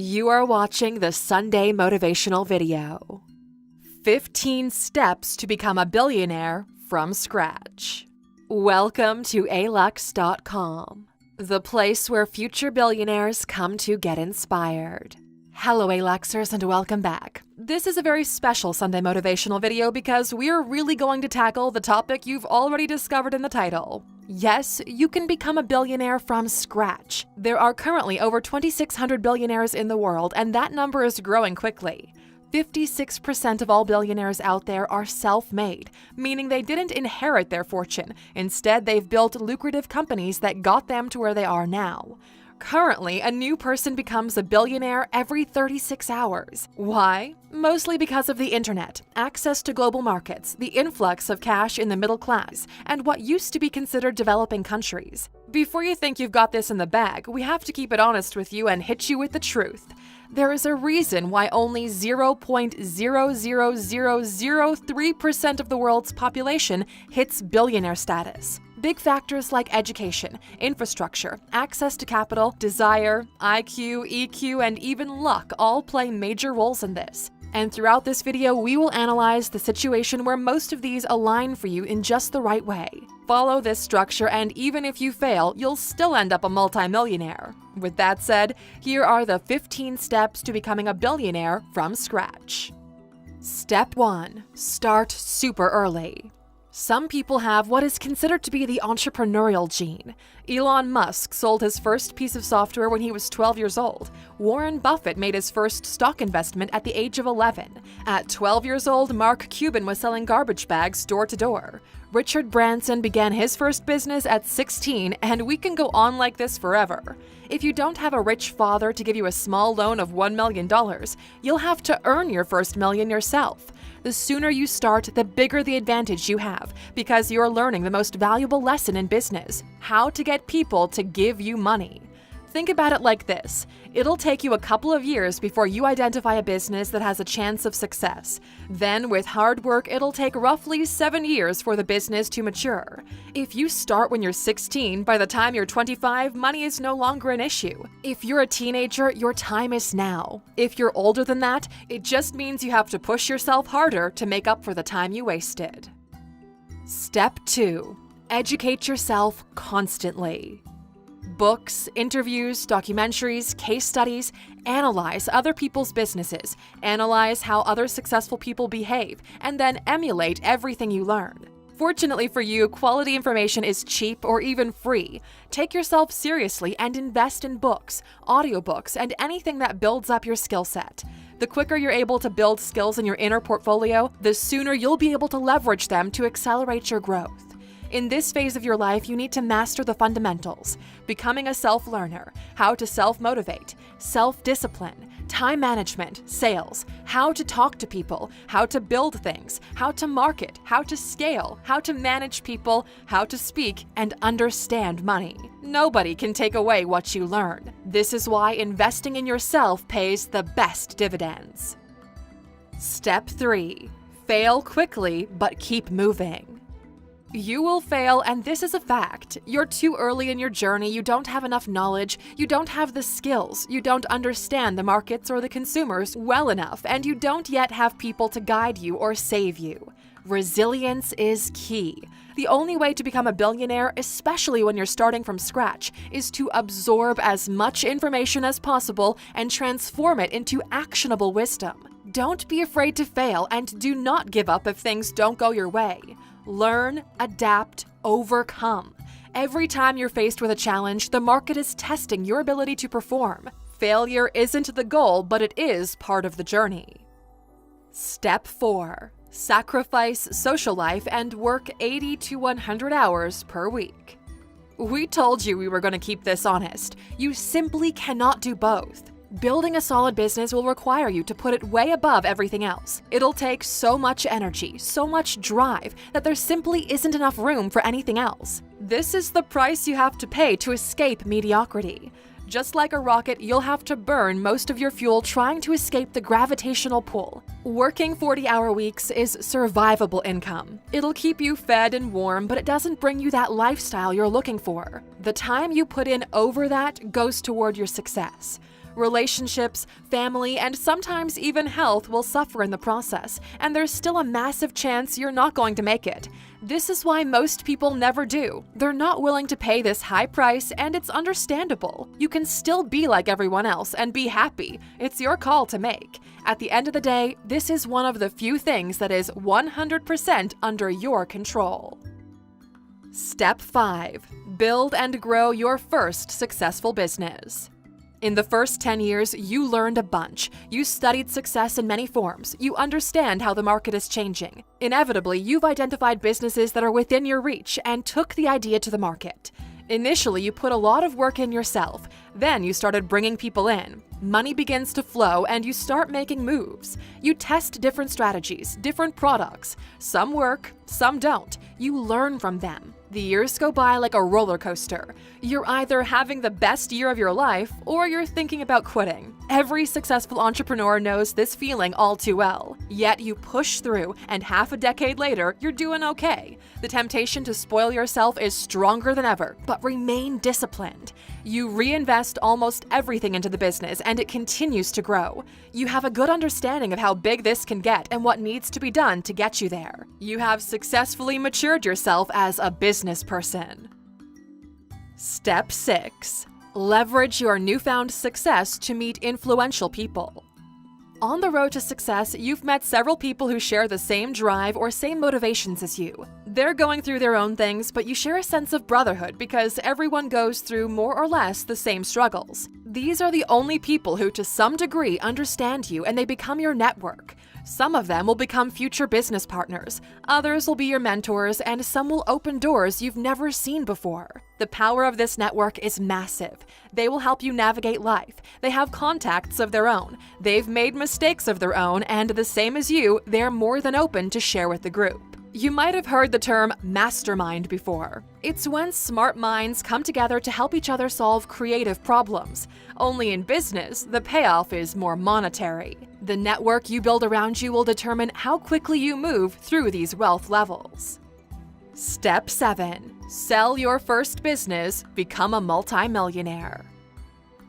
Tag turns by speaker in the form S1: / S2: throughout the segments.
S1: You are watching the Sunday motivational video. 15 Steps to Become a Billionaire from Scratch. Welcome to alux.com, the place where future billionaires come to get inspired. Hello Aluxers and welcome back. This is a very special Sunday motivational video because we're really going to tackle the topic you've already discovered in the title. Yes, you can become a billionaire from scratch. There are currently over 2,600 billionaires in the world, and that number is growing quickly. 56% of all billionaires out there are self-made, meaning they didn't inherit their fortune. Instead, they've built lucrative companies that got them to where they are now. Currently, a new person becomes a billionaire every 36 hours. Why? Mostly because of the internet, access to global markets, the influx of cash in the middle class, and what used to be considered developing countries. Before you think you've got this in the bag, we have to keep it honest with you and hit you with the truth. There is a reason why only 0.00003% of the world's population hits billionaire status. Big factors like education, infrastructure, access to capital, desire, IQ, EQ, and even luck all play major roles in this. And throughout this video, we will analyze the situation where most of these align for you in just the right way. Follow this structure, and even if you fail, you'll still end up a multimillionaire. With that said, here are the 15 steps to becoming a billionaire from scratch. Step 1. Start super early. Some people have what is considered to be the entrepreneurial gene. Elon Musk sold his first piece of software when he was 12 years old. Warren Buffett made his first stock investment at the age of 11. At 12 years old, Mark Cuban was selling garbage bags door to door. Richard Branson began his first business at 16, and we can go on like this forever. If you don't have a rich father to give you a small loan of $1 million, you'll have to earn your first million yourself. The sooner you start, the bigger the advantage you have, because you're learning the most valuable lesson in business: how to get people to give you money. Think about it like this. It'll take you a couple of years before you identify a business that has a chance of success. Then, with hard work, it'll take roughly 7 years for the business to mature. If you start when you're 16, by the time you're 25, money is no longer an issue. If you're a teenager, your time is now. If you're older than that, it just means you have to push yourself harder to make up for the time you wasted. Step 2. Educate yourself constantly. Books, interviews, documentaries, case studies. Analyze other people's businesses, analyze how other successful people behave, and then emulate everything you learn. Fortunately for you, quality information is cheap or even free. Take yourself seriously and invest in books, audiobooks, and anything that builds up your skill set. The quicker you're able to build skills in your inner portfolio, the sooner you'll be able to leverage them to accelerate your growth. In this phase of your life, you need to master the fundamentals: becoming a self-learner, how to self-motivate, self-discipline, time management, sales, how to talk to people, how to build things, how to market, how to scale, how to manage people, how to speak, and understand money. Nobody can take away what you learn. This is why investing in yourself pays the best dividends. Step 3. Fail quickly, but keep moving. You will fail, and this is a fact. You're too early in your journey, you don't have enough knowledge, you don't have the skills, you don't understand the markets or the consumers well enough, and you don't yet have people to guide you or save you. Resilience is key. The only way to become a billionaire, especially when you're starting from scratch, is to absorb as much information as possible and transform it into actionable wisdom. Don't be afraid to fail, and do not give up if things don't go your way. Learn, adapt, overcome. Every time you're faced with a challenge, the market is testing your ability to perform. Failure isn't the goal, but it is part of the journey. Step 4. Sacrifice social life and work 80 to 100 hours per week. We told you we were going to keep this honest. You simply cannot do both. Building a solid business will require you to put it way above everything else. It'll take so much energy, so much drive, that there simply isn't enough room for anything else. This is the price you have to pay to escape mediocrity. Just like a rocket, you'll have to burn most of your fuel trying to escape the gravitational pull. Working 40-hour weeks is survivable income. It'll keep you fed and warm, but it doesn't bring you that lifestyle you're looking for. The time you put in over that goes toward your success. Relationships, family, and sometimes even health will suffer in the process, and there's still a massive chance you're not going to make it. This is why most people never do. They're not willing to pay this high price, and it's understandable. You can still be like everyone else and be happy. It's your call to make. At the end of the day, this is one of the few things that is 100% under your control. Step 5. Build and grow your first successful business. In the first 10 years, you learned a bunch. You studied success in many forms. You understand how the market is changing. Inevitably, you've identified businesses that are within your reach and took the idea to the market. Initially, you put a lot of work in yourself. Then you started bringing people in. Money begins to flow and you start making moves. You test different strategies, different products. Some work, some don't. You learn from them. The years go by like a roller coaster. You're either having the best year of your life or you're thinking about quitting. Every successful entrepreneur knows this feeling all too well. Yet you push through, and half a decade later, you're doing okay. The temptation to spoil yourself is stronger than ever, but remain disciplined. You reinvest almost everything into the business, and it continues to grow. You have a good understanding of how big this can get and what needs to be done to get you there. You have successfully matured yourself as a business person. Step 6. Leverage your newfound success to meet influential people. On the road to success, you've met several people who share the same drive or same motivations as you. They're going through their own things, but you share a sense of brotherhood because everyone goes through more or less the same struggles. These are the only people who, to some degree, understand you, and they become your network. Some of them will become future business partners, others will be your mentors, and some will open doors you've never seen before. The power of this network is massive. They will help you navigate life. They have contacts of their own. They've made mistakes of their own, and the same as you, they're more than open to share with the group. You might have heard the term mastermind before. It's when smart minds come together to help each other solve creative problems. Only in business, the payoff is more monetary. The network you build around you will determine how quickly you move through these wealth levels. Step 7. Sell your first business, become a multimillionaire.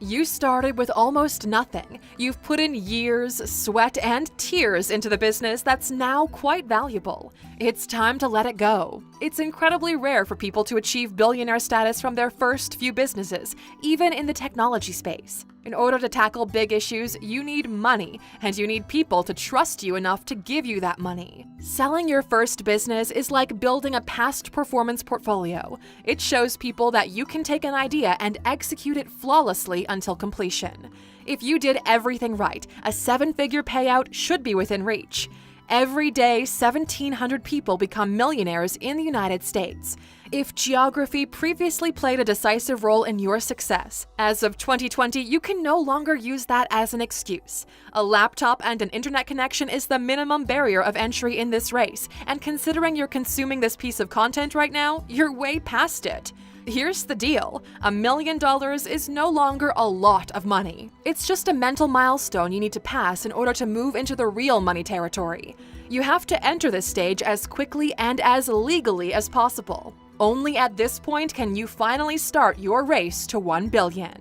S1: You started with almost nothing. You've put in years, sweat, and tears into the business that's now quite valuable. It's time to let it go. It's incredibly rare for people to achieve billionaire status from their first few businesses, even in the technology space. In order to tackle big issues, you need money, and you need people to trust you enough to give you that money. Selling your first business is like building a past performance portfolio. It shows people that you can take an idea and execute it flawlessly until completion. If you did everything right, a 7-figure payout should be within reach. Every day, 1,700 people become millionaires in the United States. If geography previously played a decisive role in your success, as of 2020, you can no longer use that as an excuse. A laptop and an internet connection is the minimum barrier of entry in this race, and considering you're consuming this piece of content right now, you're way past it. Here's the deal. $1 million is no longer a lot of money. It's just a mental milestone you need to pass in order to move into the real money territory. You have to enter this stage as quickly and as legally as possible. Only at this point can you finally start your race to $1 billion.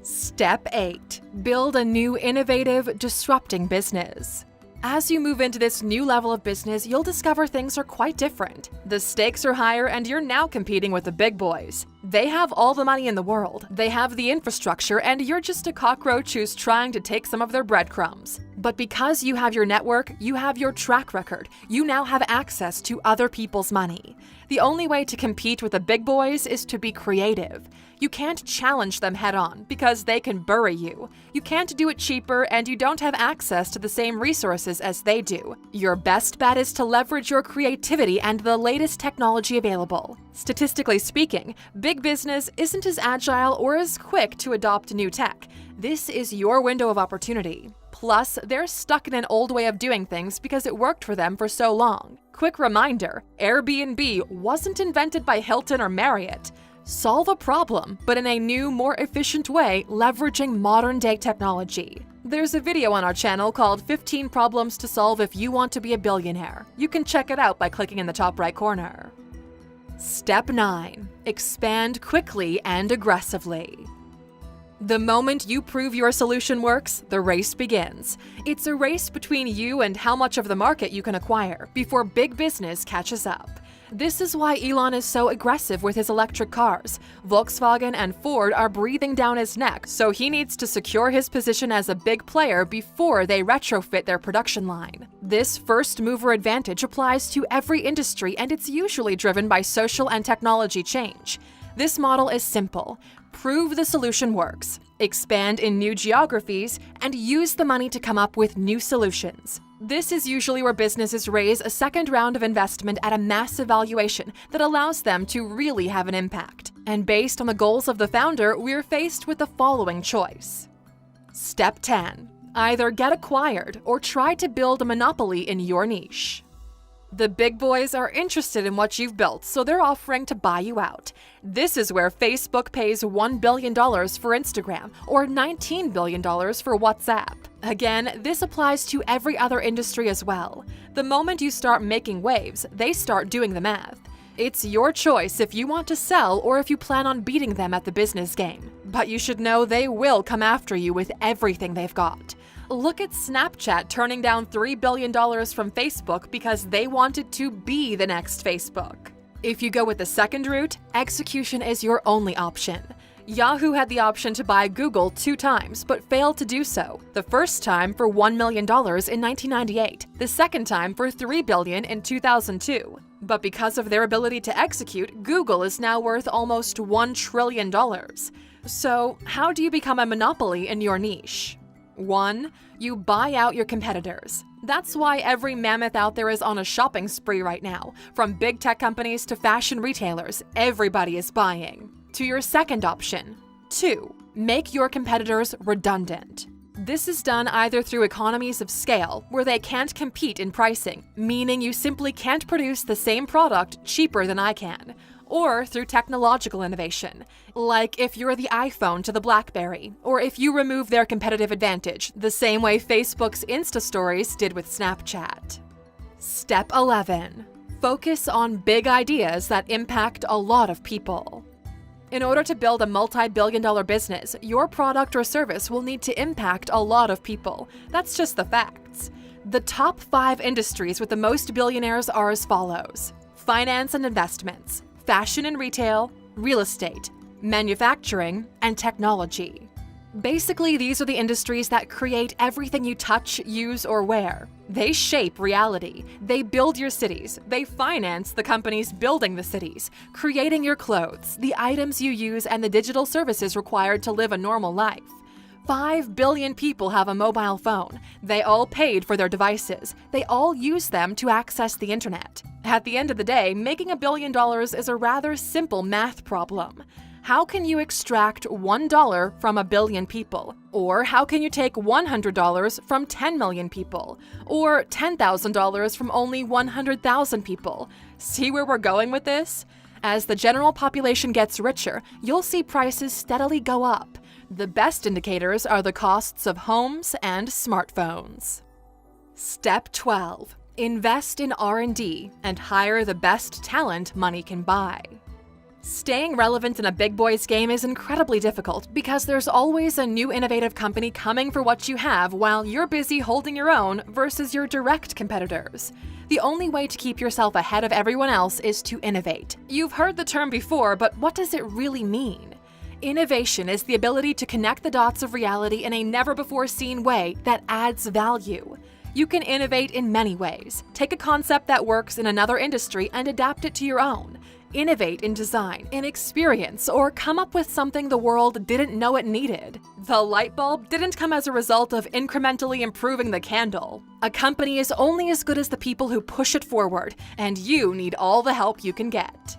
S1: Step 8. Build a new, innovative, disrupting business. As you move into this new level of business, you'll discover things are quite different. The stakes are higher and you're now competing with the big boys. They have all the money in the world, they have the infrastructure, and you're just a cockroach who's trying to take some of their breadcrumbs. But because you have your network, you have your track record, you now have access to other people's money. The only way to compete with the big boys is to be creative. You can't challenge them head-on because they can bury you. You can't do it cheaper, and you don't have access to the same resources as they do. Your best bet is to leverage your creativity and the latest technology available. Statistically speaking, big business isn't as agile or as quick to adopt new tech. This is your window of opportunity. Plus, they're stuck in an old way of doing things because it worked for them for so long. Quick reminder, Airbnb wasn't invented by Hilton or Marriott. Solve a problem, but in a new, more efficient way, leveraging modern-day technology. There's a video on our channel called 15 Problems to Solve If You Want to Be a Billionaire. You can check it out by clicking in the top right corner. Step 9. Expand quickly and aggressively. The moment you prove your solution works, the race begins. It's a race between you and how much of the market you can acquire before big business catches up. This is why Elon is so aggressive with his electric cars. Volkswagen and Ford are breathing down his neck, so he needs to secure his position as a big player before they retrofit their production line. This first-mover advantage applies to every industry, and it's usually driven by social and technology change. This model is simple. Prove the solution works, expand in new geographies, and use the money to come up with new solutions. This is usually where businesses raise a second round of investment at a massive valuation that allows them to really have an impact. And based on the goals of the founder, we're faced with the following choice. Step 10. Either get acquired or try to build a monopoly in your niche. The big boys are interested in what you've built, so they're offering to buy you out. This is where Facebook pays $1 billion for Instagram or $19 billion for WhatsApp. Again, this applies to every other industry as well. The moment you start making waves, they start doing the math. It's your choice if you want to sell or if you plan on beating them at the business game. But you should know they will come after you with everything they've got. Look at Snapchat turning down $3 billion from Facebook because they wanted to be the next Facebook. If you go with the second route, execution is your only option. Yahoo had the option to buy Google 2 times, but failed to do so. The first time for $1 million in 1998, the second time for $3 billion in 2002. But because of their ability to execute, Google is now worth almost $1 trillion. So, how do you become a monopoly in your niche? 1. You buy out your competitors. That's why every mammoth out there is on a shopping spree right now. From big tech companies to fashion retailers, everybody is buying. To your second option. 2. Make your competitors redundant. This is done either through economies of scale, where they can't compete in pricing, meaning you simply can't produce the same product cheaper than I can, or through technological innovation, like if you're the iPhone to the BlackBerry, or if you remove their competitive advantage, the same way Facebook's Insta Stories did with Snapchat. Step 11. Focus on big ideas that impact a lot of people. In order to build a multi-billion-dollar business, your product or service will need to impact a lot of people. That's just the facts. The top 5 industries with the most billionaires are as follows: finance and investments, fashion and retail, real estate, manufacturing, and technology. Basically, these are the industries that create everything you touch, use, or wear. They shape reality. They build your cities. They finance the companies building the cities, creating your clothes, the items you use, and the digital services required to live a normal life. 5 billion people have a mobile phone. They all paid for their devices. They all use them to access the internet. At the end of the day, making $1 billion is a rather simple math problem. How can you extract $1 from 1 billion people? Or how can you take $100 from 10 million people? Or $10,000 from only 100,000 people? See where we're going with this? As the general population gets richer, you'll see prices steadily go up. The best indicators are the costs of homes and smartphones. Step 12. Invest in R&D and hire the best talent money can buy. Staying relevant in a big boys game is incredibly difficult because there's always a new innovative company coming for what you have while you're busy holding your own versus your direct competitors. The only way to keep yourself ahead of everyone else is to innovate. You've heard the term before, but what does it really mean? Innovation is the ability to connect the dots of reality in a never-before-seen way that adds value. You can innovate in many ways. Take a concept that works in another industry and adapt it to your own. Innovate in design, in experience, or come up with something the world didn't know it needed. The light bulb didn't come as a result of incrementally improving the candle. A company is only as good as the people who push it forward, and you need all the help you can get.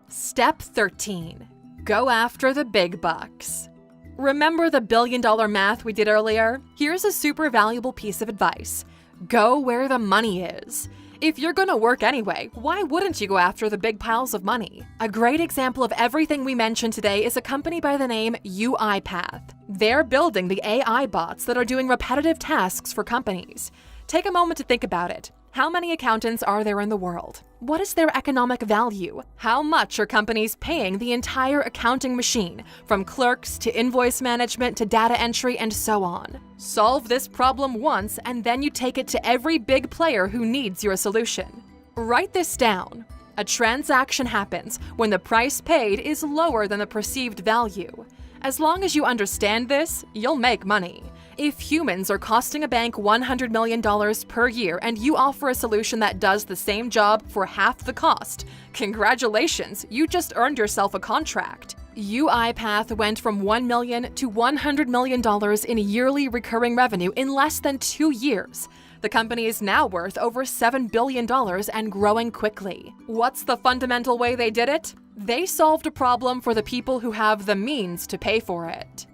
S1: Step 13. Go after the big bucks. Remember the billion-dollar math we did earlier? Here's a super valuable piece of advice. Go where the money is. If you're gonna work anyway, why wouldn't you go after the big piles of money? A great example of everything we mentioned today is a company by the name UiPath. They're building the AI bots that are doing repetitive tasks for companies. Take a moment to think about it. How many accountants are there in the world? What is their economic value? How much are companies paying the entire accounting machine, from clerks to invoice management to data entry and so on? Solve this problem once, and then you take it to every big player who needs your solution. Write this down. A transaction happens when the price paid is lower than the perceived value. As long as you understand this, you'll make money. If humans are costing a bank $100 million per year and you offer a solution that does the same job for half the cost, congratulations, you just earned yourself a contract. UiPath went from $1 million to $100 million in yearly recurring revenue in less than 2 years. The company is now worth over $7 billion and growing quickly. What's the fundamental way they did it? They solved a problem for the people who have the means to pay for it.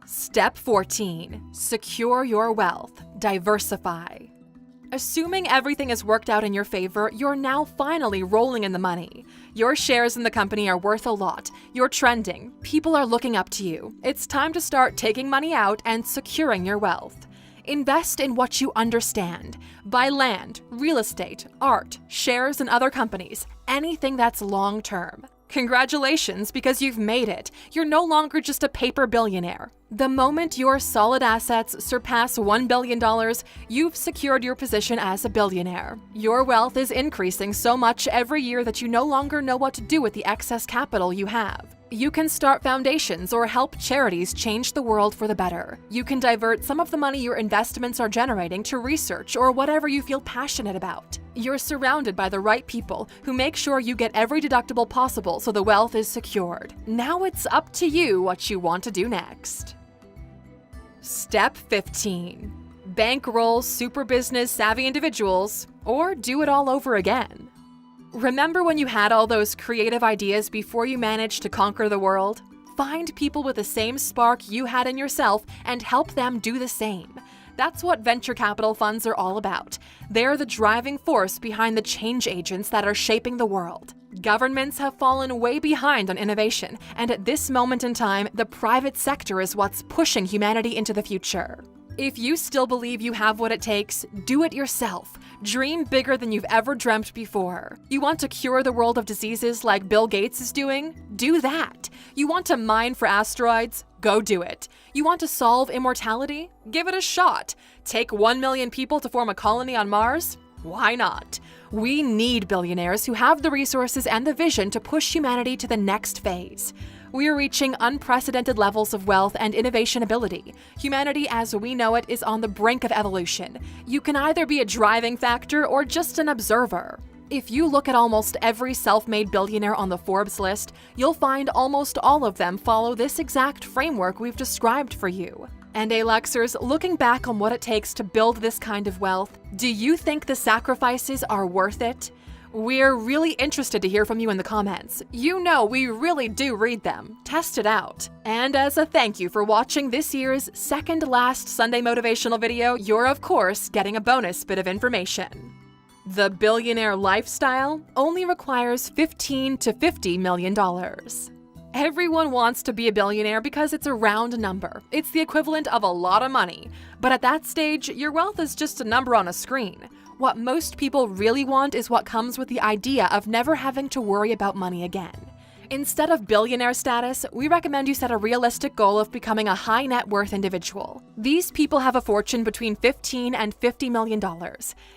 S1: Step 14. Secure your wealth. Diversify. Assuming everything has worked out in your favor, you're now finally rolling in the money. Your shares in the company are worth a lot. You're trending. People are looking up to you. It's time to start taking money out and securing your wealth. Invest in what you understand. Buy land, real estate, art, shares in other companies, anything that's long-term. Congratulations, because you've made it. You're no longer just a paper billionaire. The moment your solid assets surpass $1 billion, you've secured your position as a billionaire. Your wealth is increasing so much every year that you no longer know what to do with the excess capital you have. You can start foundations or help charities change the world for the better. You can divert some of the money your investments are generating to research or whatever you feel passionate about. You're surrounded by the right people who make sure you get every deductible possible so the wealth is secured. Now it's up to you what you want to do next. Step 15. Bankroll super business savvy individuals, or do it all over again. Remember when you had all those creative ideas before you managed to conquer the world? Find people with the same spark you had in yourself and help them do the same. That's what venture capital funds are all about. They're the driving force behind the change agents that are shaping the world. Governments have fallen way behind on innovation, and at this moment in time, the private sector is what's pushing humanity into the future. If you still believe you have what it takes, do it yourself. Dream bigger than you've ever dreamt before. You want to cure the world of diseases like Bill Gates is doing? Do that. You want to mine for asteroids? Go do it. You want to solve immortality? Give it a shot. Take 1 million people to form a colony on Mars? Why not? We need billionaires who have the resources and the vision to push humanity to the next phase. We are reaching unprecedented levels of wealth and innovation ability. Humanity as we know it is on the brink of evolution. You can either be a driving factor or just an observer. If you look at almost every self-made billionaire on the Forbes list, you'll find almost all of them follow this exact framework we've described for you. And Luxers, looking back on what it takes to build this kind of wealth, do you think the sacrifices are worth it? We're really interested to hear from you in the comments. You know we really do read them. Test it out. And as a thank you for watching this year's second last Sunday motivational video, you're of course getting a bonus bit of information. The billionaire lifestyle only requires $15 to $50 million. Everyone wants to be a billionaire because it's a round number. It's the equivalent of a lot of money. But at that stage, your wealth is just a number on a screen. What most people really want is what comes with the idea of never having to worry about money again. Instead of billionaire status, we recommend you set a realistic goal of becoming a high net worth individual. These people have a fortune between $15 and $50 million.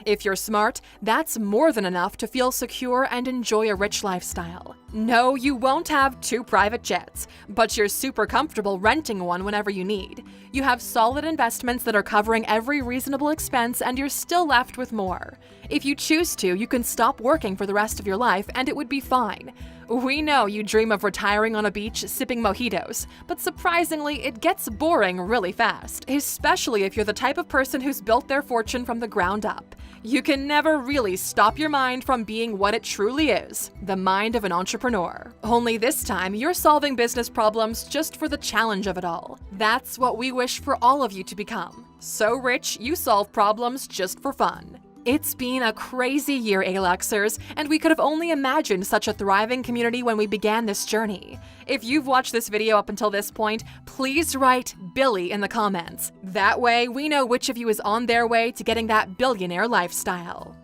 S1: If you're smart, that's more than enough to feel secure and enjoy a rich lifestyle. No, you won't have 2 private jets, but you're super comfortable renting one whenever you need. You have solid investments that are covering every reasonable expense, and you're still left with more. If you choose to, you can stop working for the rest of your life and it would be fine. We know you dream of retiring on a beach sipping mojitos, but surprisingly, it gets boring really fast, especially if you're the type of person who's built their fortune from the ground up. You can never really stop your mind from being what it truly is, the mind of an entrepreneur. Only this time, you're solving business problems just for the challenge of it all. That's what we wish for all of you to become. So rich, you solve problems just for fun. It's been a crazy year, Luxers, and we could have only imagined such a thriving community when we began this journey. If you've watched this video up until this point, please write Billy in the comments. That way, we know which of you is on their way to getting that billionaire lifestyle.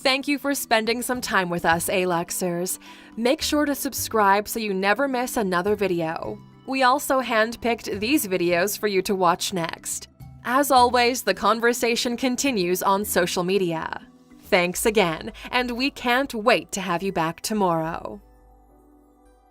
S1: Thank you for spending some time with us, Aluxers. Make sure to subscribe so you never miss another video. We also handpicked these videos for you to watch next. As always, the conversation continues on social media. Thanks again, and we can't wait to have you back tomorrow.